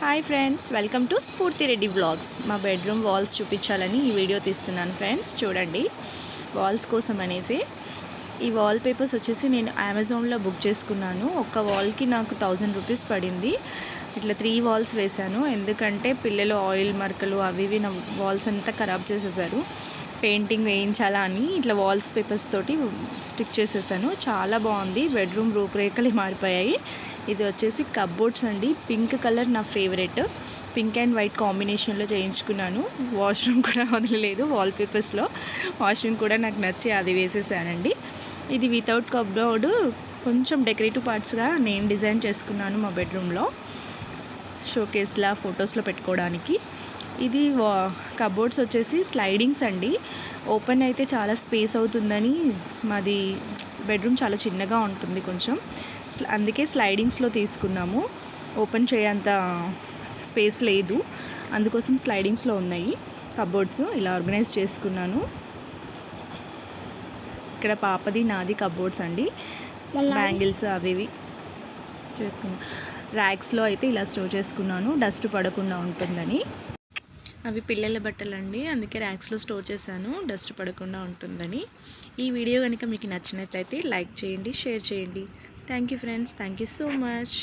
Hi friends, welcome to స్ఫూర్తి Reddy vlogs. మా bedroom walls చూపించాలని ఈ వీడియో తీస్తున్నాను ఫ్రెండ్స్. చూడండి, వాల్స్ కోసం అనేసి ఈ వాల్ పేపర్స్ వచ్చేసి నేను అమెజాన్లో బుక్ చేసుకున్నాను. ఒక్క వాల్కి నాకు 1000 రూపీస్ పడింది. ఇట్లా 3 వాల్స్ వేశాను, ఎందుకంటే పిల్లలు ఆయిల్ మరకలు అవి ఇవి నా వాల్స్ అంతా ఖరాబ్ చేసేసారు. పెయింటింగ్ వేయించాలా అని ఇట్లా వాల్స్ పేపర్స్ తోటి స్టిక్ చేసేసాను. చాలా బాగుంది, బెడ్రూమ్ రూపురేఖలు మారిపోయాయి. ఇది వచ్చేసి కప్బోర్డ్స్ అండి. పింక్ కలర్ నా ఫేవరెట్, పింక్ అండ్ వైట్ కాంబినేషన్లో చేయించుకున్నాను. వాష్రూమ్ కూడా వదలలేదు, వాల్పేపర్స్లో వాష్రూమ్ కూడా నాకు నచ్చి అది వేసేసానండి. ఇది వితౌట్ కప్బోర్డ్, కొంచెం డెకరేటివ్ పార్ట్స్గా నేను డిజైన్ చేసుకున్నాను మా బెడ్రూమ్లో, షోకేస్లా ఫొటోస్లో పెట్టుకోవడానికి. ఇది కబోర్డ్స్ వచ్చేసి స్లైడింగ్స్ అండి. ఓపెన్ అయితే చాలా స్పేస్ అవుతుందని, మాది బెడ్రూమ్ చాలా చిన్నగా ఉంటుంది కొంచెం, అందుకే స్లైడింగ్స్లో తీసుకున్నాము. ఓపెన్ చేయంత స్పేస్ లేదు, అందుకోసం స్లైడింగ్స్లో ఉన్నాయి కబోర్డ్స్. ఇలా ఆర్గనైజ్ చేసుకున్నాను. ఇక్కడ పాపది నాది కబోర్డ్స్ అండి. బ్యాంగిల్స్ అవి ఇవి చేసుకున్నాను. ర్యాక్స్లో అయితే ఇలా స్టోర్ చేసుకున్నాను, డస్ట్ పడకుండా ఉంటుందని. అవి పిల్లల బట్టలండి, అందుకే ర్యాక్స్లో స్టోర్ చేశాను, డస్ట్ పడకుండా ఉంటుందని. ఈ వీడియో కనుక మీకు నచ్చినట్లయితే లైక్ చేయండి, షేర్ చేయండి. Thank you friends, thank you so much.